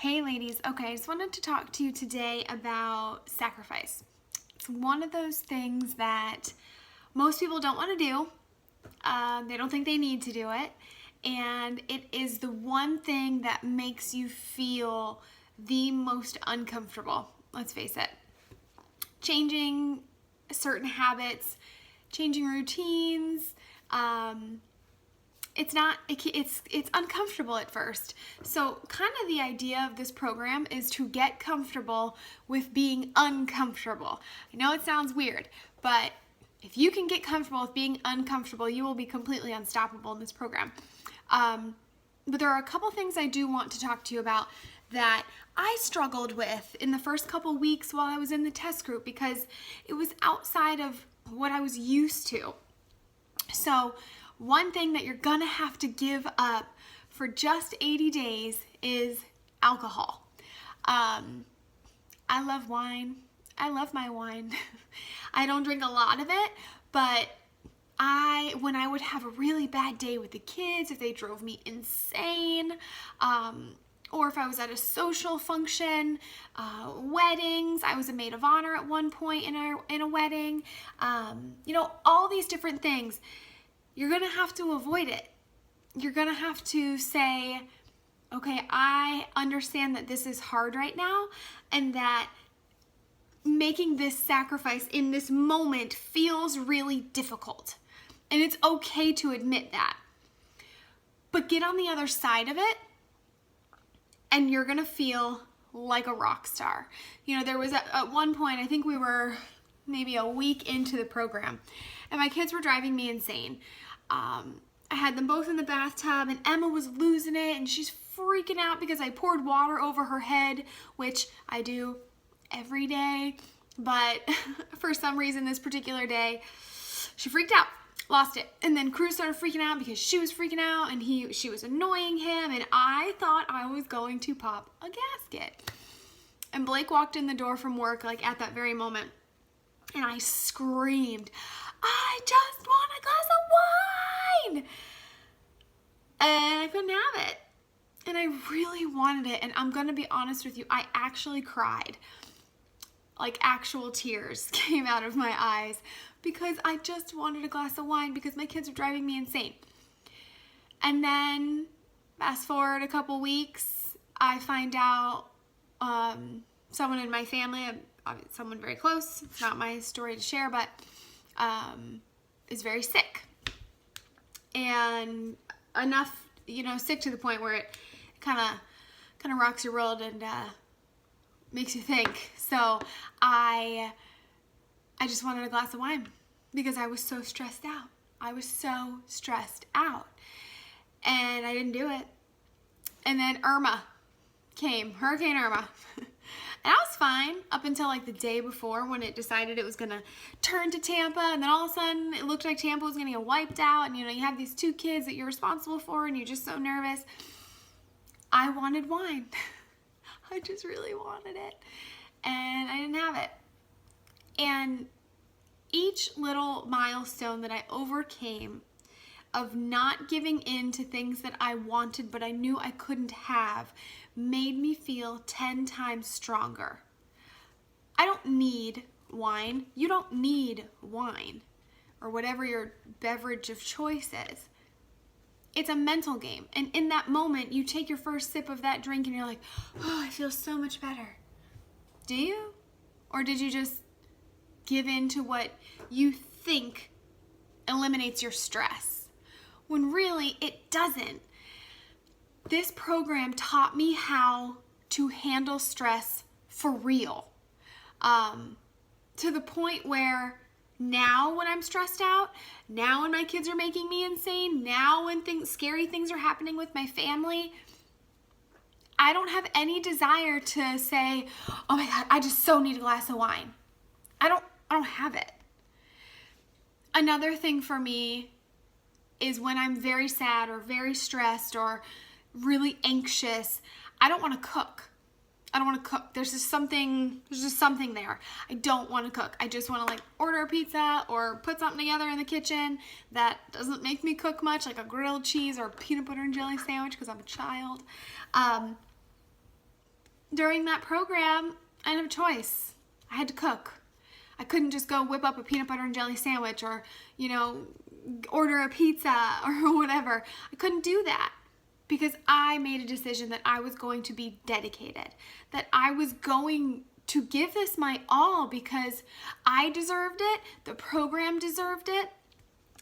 Hey ladies, okay, I just wanted to talk to you today about sacrifice. It's one of those things that most people don't want to do. They don't think they need to do it. And it is the one thing that makes you feel the most uncomfortable. Let's face it. Changing certain habits, changing routines, it's uncomfortable at first. So kind of the idea of this program is to get comfortable with being uncomfortable. I know it sounds weird, but if you can get comfortable with being uncomfortable, you will be completely unstoppable in this program. But there are a couple things I do want to talk to you about that I struggled with in the first couple weeks while I was in the test group because it was outside of what I was used to. So one thing that you're gonna have to give up for just 80 days is alcohol. I love wine. I love my wine. I don't drink a lot of it, but when I would have a really bad day with the kids, if they drove me insane, or if I was at a social function, weddings, I was a maid of honor at one point in a wedding, all these different things, you're gonna have to avoid it. You're gonna have to say, okay, I understand that this is hard right now and that making this sacrifice in this moment feels really difficult. And it's okay to admit that. But get on the other side of it and you're gonna feel like a rock star. There was at one point, I think we were maybe a week into the program, and my kids were driving me insane. I had them both in the bathtub, and Emma was losing it, and she's freaking out because I poured water over her head, which I do every day, but for some reason this particular day, she freaked out. Lost it. And then Cruz started freaking out because she was freaking out and she was annoying him, and I thought I was going to pop a gasket. And Blake walked in the door from work like at that very moment, and I screamed, "I just want a glass of wine!" And I couldn't have it. And I really wanted it, and I'm gonna be honest with you, I actually cried. Like actual tears came out of my eyes because I just wanted a glass of wine because my kids are driving me insane. And then fast forward a couple weeks, I find out someone in my family, someone very close, it's not my story to share, but is very sick. And enough, sick to the point where it kind of rocks your world and makes you think. So I just wanted a glass of wine because I was so stressed out. And I didn't do it. And then Irma came, Hurricane Irma. And I was fine up until like the day before when it decided it was gonna turn to Tampa, and then all of a sudden it looked like Tampa was gonna get wiped out, and you have these two kids that you're responsible for and you're just so nervous. I wanted wine. I just really wanted it, and I didn't have it. And each little milestone that I overcame of not giving in to things that I wanted but I knew I couldn't have made me feel 10 times stronger. I don't need wine. You don't need wine or whatever your beverage of choice is. It's a mental game. And in that moment, you take your first sip of that drink and you're like, oh, I feel so much better. Do you? Or did you just give in to what you think eliminates your stress? When really, it doesn't. This program taught me how to handle stress for real. To the point where now when I'm stressed out, now when my kids are making me insane, now when scary things are happening with my family, I don't have any desire to say, oh my God, I just so need a glass of wine. I don't have it. Another thing for me is when I'm very sad or very stressed or really anxious, I don't want to cook. There's just something there. I don't want to cook. I just want to order a pizza or put something together in the kitchen that doesn't make me cook much, like a grilled cheese or peanut butter and jelly sandwich because I'm a child. during that program, I didn't have a choice. I had to cook. I couldn't just go whip up a peanut butter and jelly sandwich or, order a pizza or whatever. I couldn't do that because I made a decision that I was going to be dedicated, that I was going to give this my all because I deserved it, the program deserved it,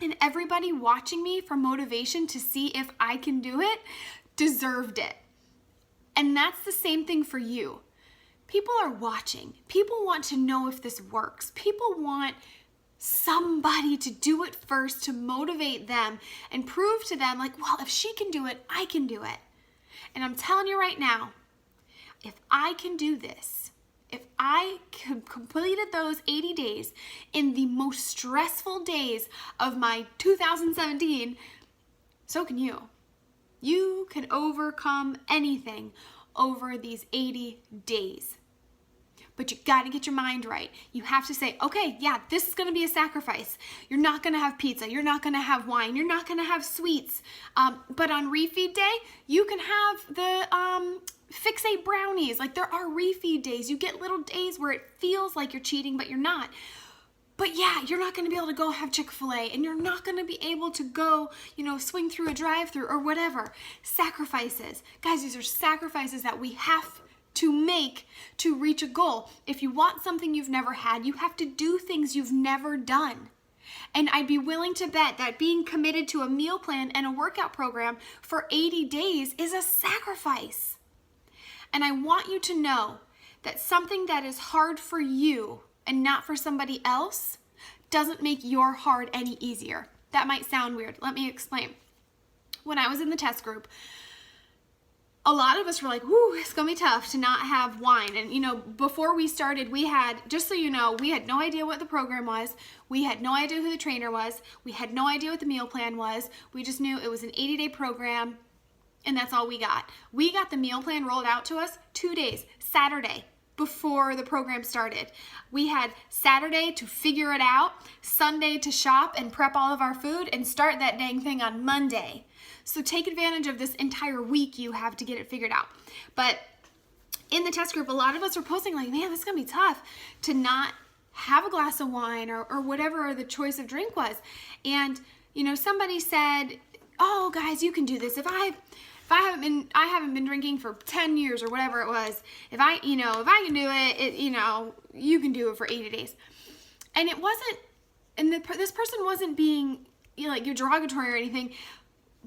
and everybody watching me for motivation to see if I can do it deserved it. And that's the same thing for you. People are watching. People want to know if this works. People want somebody to do it first to motivate them and prove to them, like, well, if she can do it, I can do it. And I'm telling you right now, if I can do this, if I completed those 80 days in the most stressful days of my 2017, so can you. You can overcome anything over these 80 days. But you got to get your mind right. You have to say, okay, yeah, this is going to be a sacrifice. You're not going to have pizza. You're not going to have wine. You're not going to have sweets. But on refeed day, you can have the fix-8 brownies. Like, there are refeed days. You get little days where it feels like you're cheating, but you're not. But yeah, you're not going to be able to go have Chick-fil-A, and you're not going to be able to go, swing through a drive-through or whatever. Sacrifices. Guys, these are sacrifices that we have to make to reach a goal. If you want something you've never had, you have to do things you've never done. And I'd be willing to bet that being committed to a meal plan and a workout program for 80 days is a sacrifice. And I want you to know that something that is hard for you and not for somebody else doesn't make your hard any easier. That might sound weird. Let me explain. When I was in the test group, a lot of us were like, whoo, it's going to be tough to not have wine. And, before we started, we had, just so you know, we had no idea what the program was. We had no idea who the trainer was. We had no idea what the meal plan was. We just knew it was an 80-day program, and that's all we got. We got the meal plan rolled out to us 2 days, Saturday, before the program started. We had Saturday to figure it out, Sunday to shop and prep all of our food, and start that dang thing on Monday. So take advantage of this entire week you have to get it figured out. But in the test group, a lot of us were posting like, man, this is going to be tough to not have a glass of wine or whatever the choice of drink was. And, somebody said, oh, guys, you can do this. If I haven't been drinking for 10 years or whatever it was, if I can do it, you can do it for 80 days. And it wasn't, and this person wasn't being, like, you're derogatory or anything,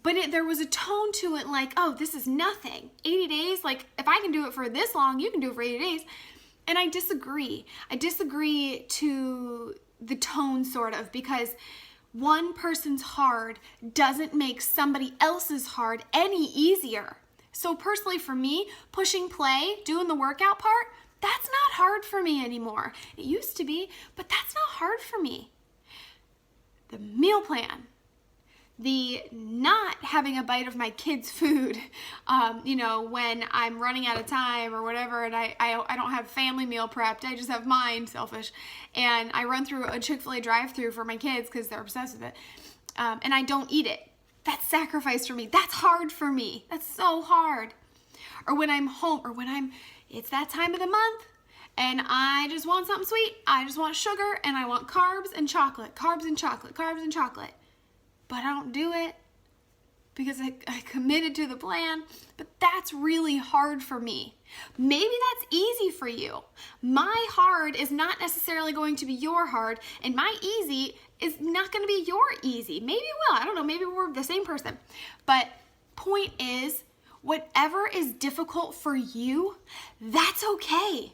but there was a tone to it like, oh, this is nothing. 80 days, like, if I can do it for this long, you can do it for 80 days. And I disagree. I disagree to the tone, sort of, because one person's hard doesn't make somebody else's hard any easier. So personally for me, pushing play, doing the workout part, that's not hard for me anymore. It used to be, but that's not hard for me. The meal plan, the not having a bite of my kids' food, when I'm running out of time or whatever, and I don't have family meal prepped, I just have mine, selfish, and I run through a Chick-fil-A drive-through for my kids because they're obsessed with it, and I don't eat it. That's sacrifice for me. That's hard for me. That's so hard. Or when I'm home, or when it's that time of the month, and I just want something sweet. I just want sugar, and I want carbs and chocolate, carbs and chocolate, carbs and chocolate. But I don't do it because I committed to the plan. But that's really hard for me. Maybe that's easy for you. My hard is not necessarily going to be your hard, and my easy is not going to be your easy. Maybe it will. I don't know. Maybe we're the same person. But point is, whatever is difficult for you, that's okay.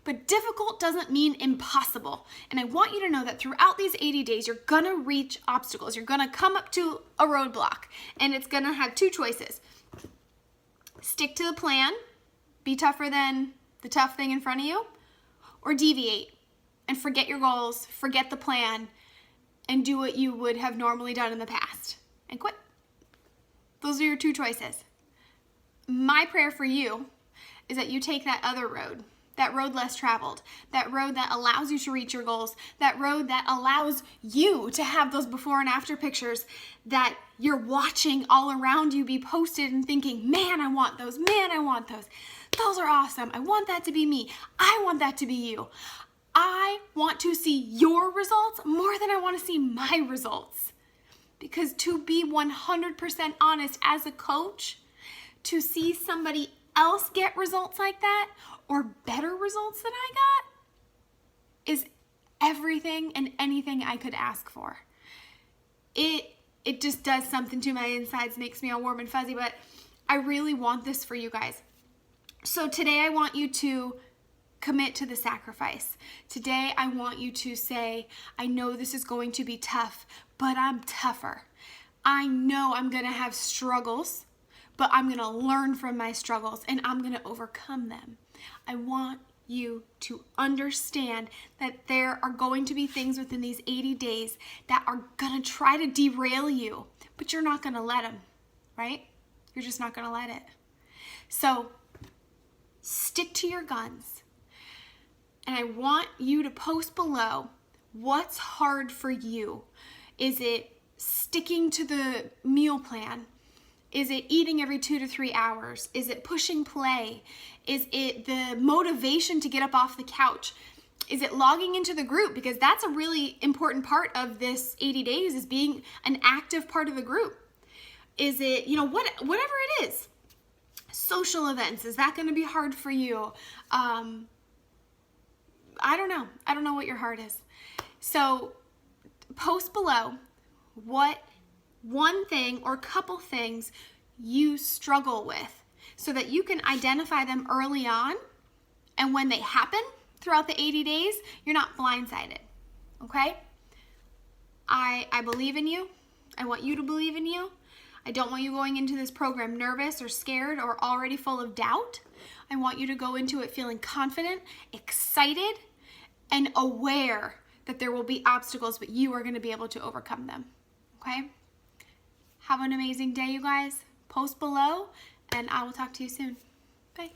But difficult doesn't mean impossible. And I want you to know that throughout these 80 days, you're gonna reach obstacles. You're gonna come up to a roadblock, and it's gonna have two choices. Stick to the plan, be tougher than the tough thing in front of you, or deviate and forget your goals, forget the plan, and do what you would have normally done in the past and quit. Those are your two choices. My prayer for you is that you take that other road, that road less traveled, that road that allows you to reach your goals, that road that allows you to have those before and after pictures that you're watching all around you be posted and thinking, man, I want those, man, I want those. Those are awesome. I want that to be me. I want that to be you. I want to see your results more than I want to see my results. Because to be 100% honest as a coach, to see somebody else get results like that or better results than I got is everything and anything I could ask for. It just does something to my insides, makes me all warm and fuzzy, but I really want this for you guys. So today I want you to commit to the sacrifice. Today I want you to say, I know this is going to be tough, but I'm tougher. I know I'm going to have struggles, but I'm going to learn from my struggles and I'm going to overcome them. I want you to understand that there are going to be things within these 80 days that are going to try to derail you, but you're not going to let them, right? You're just not going to let it. So stick to your guns. And I want you to post below what's hard for you. Is it sticking to the meal plan? Is it eating every 2 to 3 hours? Is it pushing play? Is it the motivation to get up off the couch? Is it logging into the group? Because that's a really important part of this 80 days is being an active part of the group. Is it, whatever it is. Social events, is that going to be hard for you? I don't know. I don't know what your heart is. So post below what one thing or couple things you struggle with so that you can identify them early on, and when they happen throughout the 80 days, you're not blindsided, okay? I believe in you. I want you to believe in you. I don't want you going into this program nervous or scared or already full of doubt. I want you to go into it feeling confident, excited, and aware that there will be obstacles, but you are going to be able to overcome them, okay? Have an amazing day, you guys. Post below, and I will talk to you soon. Bye.